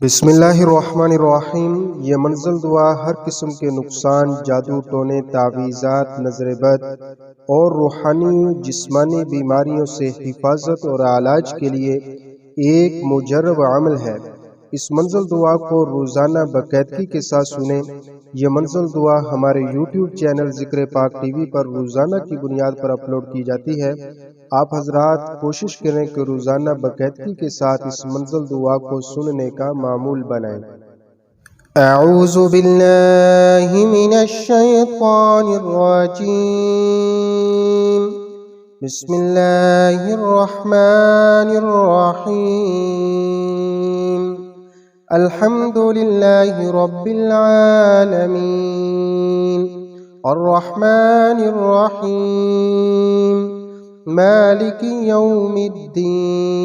बिस्मिल्लाहिर्रहमानिर्रहीम। ये मंज़िल दुआ हर किस्म के नुकसान, जादू टोने, तावीज़ात, नज़र बद और रूहानी जिस्मानी बीमारियों से हिफाजत और इलाज के लिए एक मुजर्रब अमल है। इस मंज़िल दुआ को रोज़ाना बाकायदगी के साथ सुने। ये मंज़िल दुआ हमारे यूट्यूब चैनल ज़िक्र पाक टीवी पर रोज़ाना की बुनियाद पर अपलोड की जाती है। आप हजरात कोशिश करें कि रोज़ाना बाकायदगी के साथ इस मंज़िल दुआ को सुनने का मामूल बनाएं। अऊज़ु बिल्लाहि मिनश शैतानिर रजीम। बिस्मिल्लाहिर रहमानिर रहीम। अल्हम्दुलिल्लाहि रब्बिल आलमीन अर्रहमानिर रहीम मालिकि यौमिद्दीन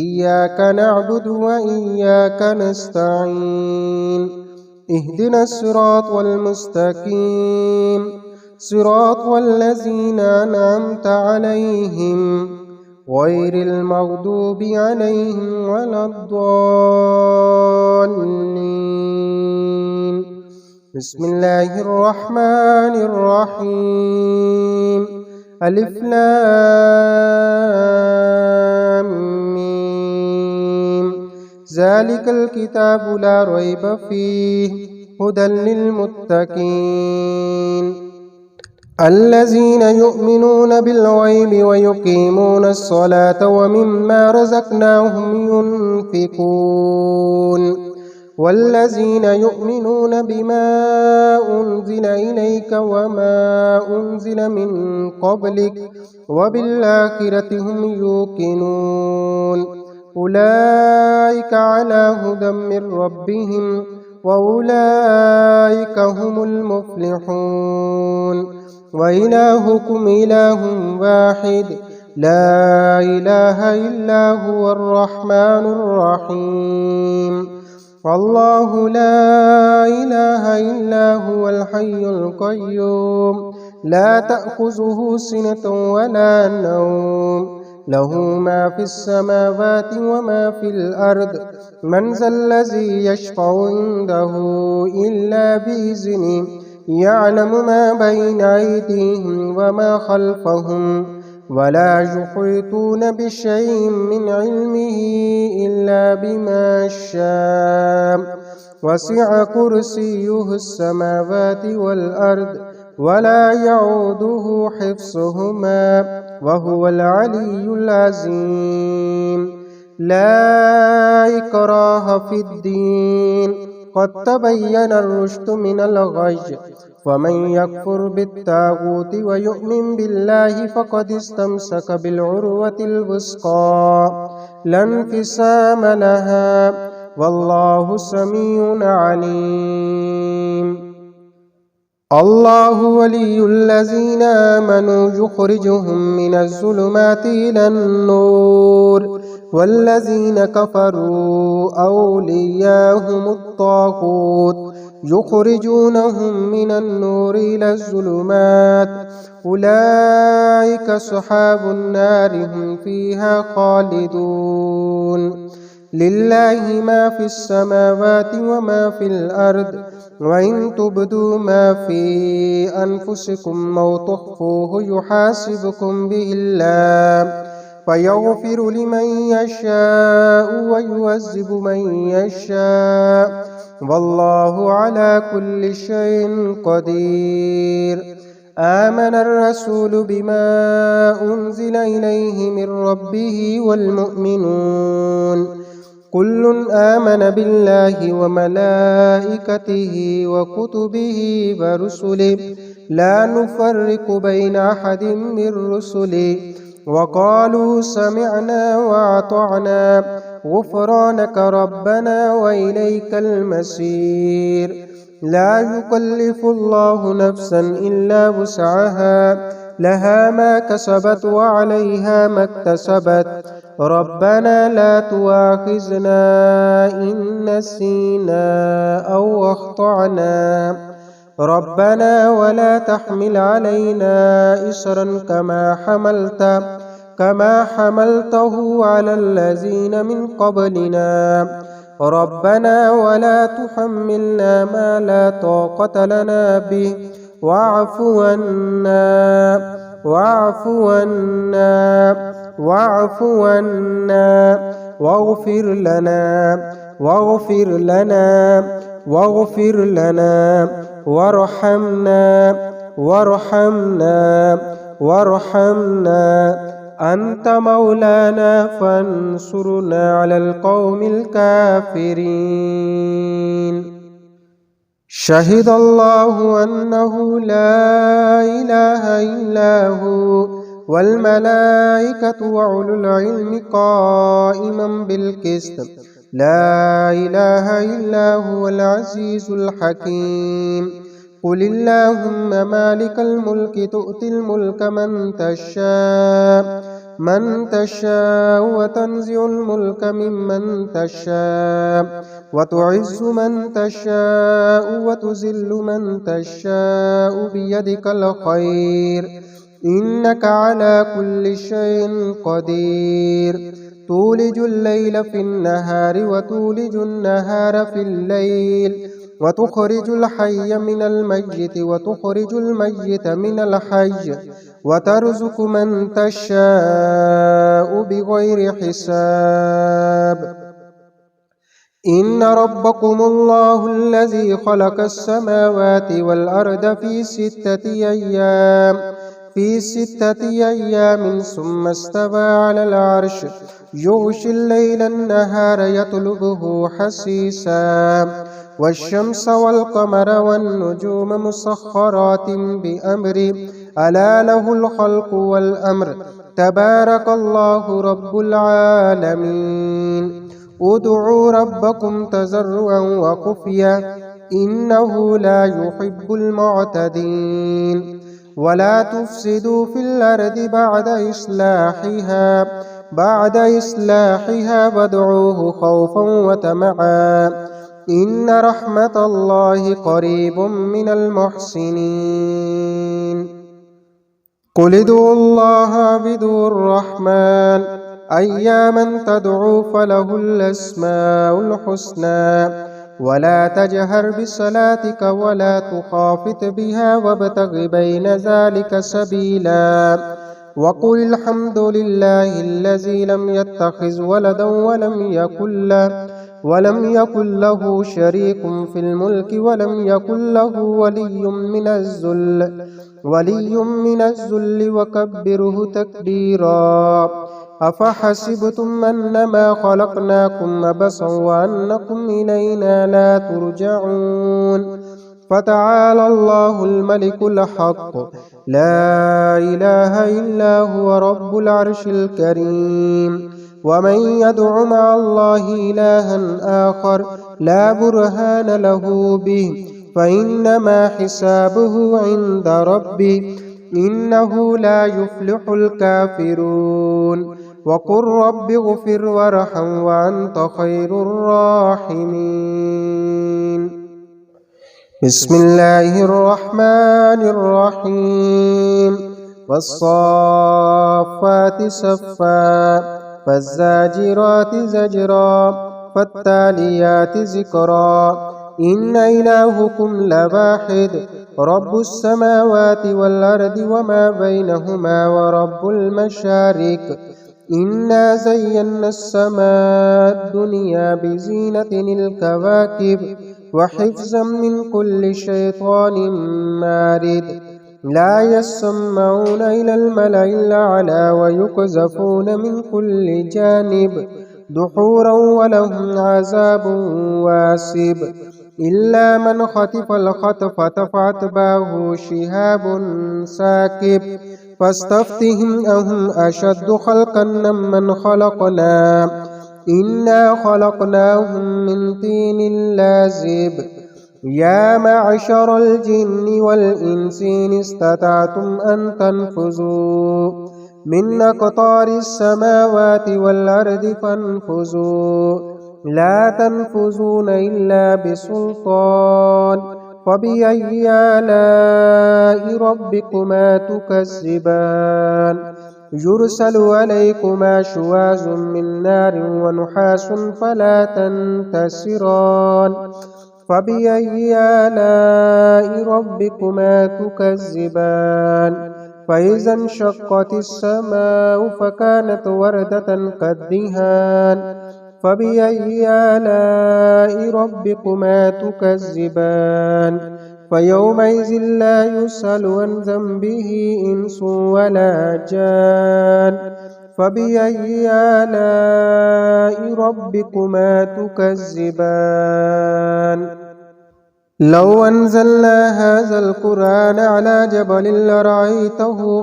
इय्याका नअबुदु व इय्याका नस्तईन इहदिनस सिरातल मुस्तकीम सिरातल लज़ीना अनअमता अलैहिम गैरिल मग़दूबि अलैहिम वलद्दाल्लीन। बिस्मिल्लाहिर रहमानिर रहीम। अलिफ लाम मीम ज़ालिकल किताबु ला रैब फ़ीहि हुदल लिल मुत्तक़ीन अल्लज़ीना युमिनूना बिल गैबि व युक़ीमूनस सलाता व मिम्मा रज़क़नाहुम युनफ़िक़ून वल्लज़ीना युमिनूना बिमा उन्ज़िल इलैक वमा उन्ज़िल मिन क़ब्लिक व बिल आखिरति हुम युक़िनून उलाइका अला हुदम मिर रब्बिहिम व उलाइका हुमुल मुफ़्लिहून व इलाहुकुम इलाहुन वाहिद ला इलाहा इल्ला हुवर रहमानुर रहीम। अल्लाहु ला इलाहा इल्ला हुवल हय्युल क़य्यूम ला तअख़ुज़ुहु सिनतुन व ला नौम लहू मा फ़िस समावाति व मा फ़िल अर्द मन ज़ल्लज़ी यशफ़अु इंदहु इल्ला बिइज़्निहि यअलमु मा बैना अयदीहिम व मा ख़ल्फ़हुम वला युहीतून बिशैइन मिन इल्मिही इल्ला बिमा शाअ वसिअ कुर्सियुहुस समावाति वल अर्द वला यऊदुहु हिफ्ज़ुहुमा वहुवल अलिय्युल अज़ीम। ला इक्राहा फ़िद्दीन क़द तबय्यनर रुश्दु मिनल गय्य फ़मन यकफ़ुर बित्ताग़ूति व यु'मिन बिल्लाहि फ़क़द इस्तमसक बिलउर्वतिल वुस्क़ा ला इंफ़िसाम लहा वल्लाहु समीउन अलीम। अल्लाहु वलियुल्लज़ीना आमनू युख़रिजुहुम मिनज़्ज़ुलुमाति इलन-नूर वल्लज़ीना कफ़रू औलियाहुमुत ताग़ूत युख़रिजूनहुम मिनन-नूरि इलज़्ज़ुलुमात उलाइका अस्हाबुन नारि हुम फ़ीहा ख़ालिदून। लिल्लाहि मा फ़िस समावाति व मा फ़िल अर्द व इन तुब्दू मा फ़ी अनफुसिकुम औ तुख़्फ़ूहु युहासिबकुम बिहिल्लाह फ़यग़फ़िरु लिमन यशाअु व युअज़्ज़िबु मन यशाअ वल्लाहु अला कुल्लि शैइन क़दीर। आमनर रसूलु बिमा उन्ज़िल इलैहि मिर रब्बिहि वल मुअ्मिनून कुल्लुन आमन बिल्लाहि व मलाइकतिहि व कुतुबिहि व रुसुलिहि ला नुफ़र्रिक़ु बैन अहदिम मिर रुसुलिहि व क़ालू समिअना व अतअना गुफ़रानक रब्बना व इलैकल मसीर। ला युकल्लिफ़ुल्लाहु नफ़्सन इल्ला वुस्अहा लहा मा कसबत व अलैहा मक्तसबत रब्बना ला तुआख़िज़ना इन नसीना औ अख़्तअना रब्बना वला तहमिल अलैना इसरन कमा हमलतहु अलल्लज़ीन मिन क़ब्लिना ربنا ولا تحملنا ما لا طاقة لنا به واعف عنا واعف عنا واعف عنا واغفر لنا واغفر لنا واغفر لنا وارحمنا وارحمنا وارحمنا أنت مولانا فانصرنا على القوم الكافرين. شهد الله أنه لا إله إلا هو والملائكة وأولو العلم قائما بالقسط لا إله إلا هو العزيز الحكيم. قل اللهم مالك الملك تؤتي الملك من تشاء وتنزع الملك ممن تشاء وتعز من تشاء وتذل من تشاء بيدك الخير إنك على كل شيء قدير. تولج الليل في النهار وتولج النهار في الليل وتخرج الحي من الميت وتخرج الميت من الحي وترزق من تشاء بغير حساب. إن ربكم الله الذي خلق السماوات والأرض في 6 أيام ثم استوى على العرش يغشي الليل النهار يطلبه حثيثا والشمس والقمر والنجوم مسخرات بأمره ألا له الخلق والأمر تبارك الله رب العالمين. ادعوا ربكم تضرعا وخفيا إنه لا يحب المعتدين. ولا تفسدوا في الأرض بعد إصلاحها وادعوه خوفا وطمعا إن رحمة الله قريب من المحسنين. قل ادعوا الله بدعوا الرحمن أياما تدعوا فله الأسماء الحسنى ولا تجهر بصلاتك ولا تخافت بها وابتغ بين ذلك سبيلا. وقل الحمد لله الذي لم يتخذ ولدا ولم يكن له شريك في الملك ولم يكن له ولي من الذل وكبره تكبيرا. أفحسبتم أنما خلقناكم عبثا وأنكم إلينا لا ترجعون. فتعالى الله الملك الحق لا إله إلا هو رب العرش الكريم. ومن يدع مع الله إلها آخر لا برهان له به فإنما حسابه عند ربه إنه لا يفلح الكافرون. وقل رب اغفر وارحم وأنت خير الراحمين. بسم الله الرحمن الرحيم. والصافات صفا فالزاجرات زجرا فالتاليات ذكرا إن إلهكم لواحد رب السماوات والأرض وما بينهما ورب المشارق. إنا زينا السماء الدنيا بزينة الكواكب وحفظا من كل شيطان مارد. لا يسمعون إلى الملأ الأعلى ويقذفون من كل جانب دحورا ولهم عذاب واسب. إلا من خطف الخطفة فأتبعه شهاب ساكب. فاستفتهم أهم أشد خلقا ممن خلقنا إنا خلقناهم من طين لازب. يا معشر الجن والإنس إن استطعتم أن تنفذوا من أقطار السماوات والأرض فانفذوا لا تنفذون إلا بسلطان. فبأي آلاء ربكما تكذبان. يرسل عليكما شواظ من نار ونحاس فلا تنتصران فبأي آلاء ربكما تكذبان فإذا انشقت السماء فكانت وردة كالدهان فبأي آلاء ربكما تكذبان فيومئذ لا يسأل عن ذنبه إنس ولا جان فبأي آلاء ربكما تكذبان لو أنزلنا هذا القرآن على جبل لرأيته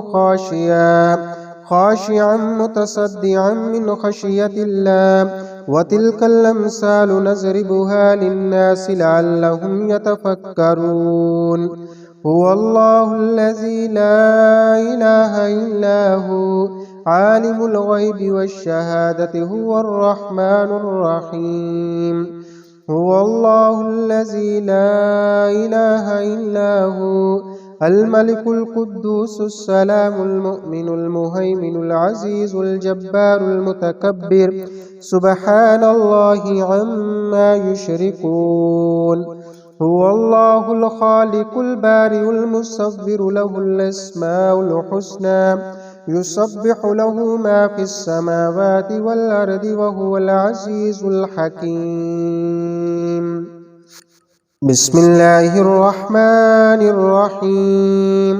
خاشعا متصدعا من خشية الله وتلك الأمثال نضربها للناس لعلهم يتفكرون هو الله الذي لا إله إلا هو عالم الغيب والشهادة هو الرحمن الرحيم هو الله الذي لا إله إلا هو الملك القدوس السلام المؤمن المهيمن العزيز الجبار المتكبر سبحان الله عما يشركون هو الله الخالق البارئ المصور له الأسماء الحسنى يسبح له ما في السماوات والأرض وهو العزيز الحكيم بسم الله الرحمن الرحيم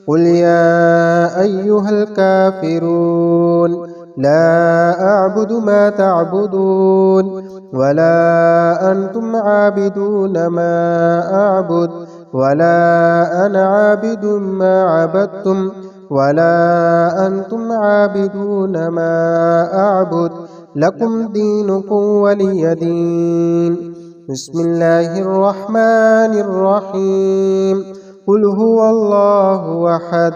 قل يا أيها الكافرون لا أعبد ما تعبدون ولا أنتم عابدون ما أعبد ولا أنا عابد ما عبدتم ولا أنتم عابدون ما أعبد لكم دينكم ولي دين بسم الله الرحمن الرحيم قل هو الله أحد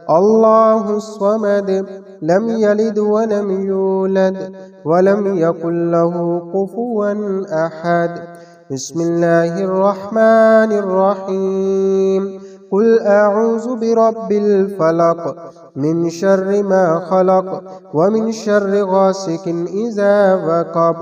الله الصمد لم يلد ولم يولد ولم يكن له كفوا أحد بسم الله الرحمن الرحيم قل أعوذ برب الفلق من شر ما خلق ومن شر غاسق إذا وقب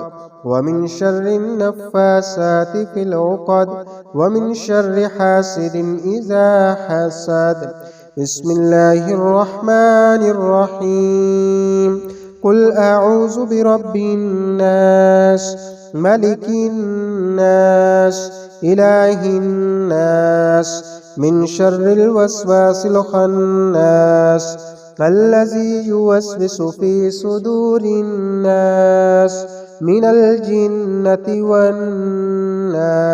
ومن شر النفاسات في العقد ومن شر حاسد إذا حسد بسم الله الرحمن الرحيم قل أعوذ برب الناس ملك الناس إله الناس من شر الوسواس الخناس الذي يوسوس في صدور الناس من الجنة والناس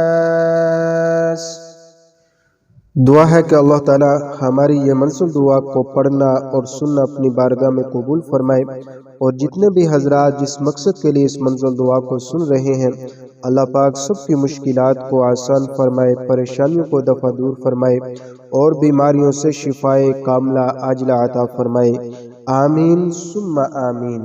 दुआ है कि अल्लाह ताला हमारी ये मंसूल दुआ को पढ़ना और सुनना अपनी बारगाह में कबूल फरमाए और जितने भी हजरात जिस मकसद के लिए इस मंसूल दुआ को सुन रहे हैं अल्लाह पाक सबकी मुश्किलात को आसान फरमाए, परेशानियों को दफा दूर फरमाए और बीमारियों से शिफाए कामला आजिला अता फरमाए। आमीन सुम्मा आमीन।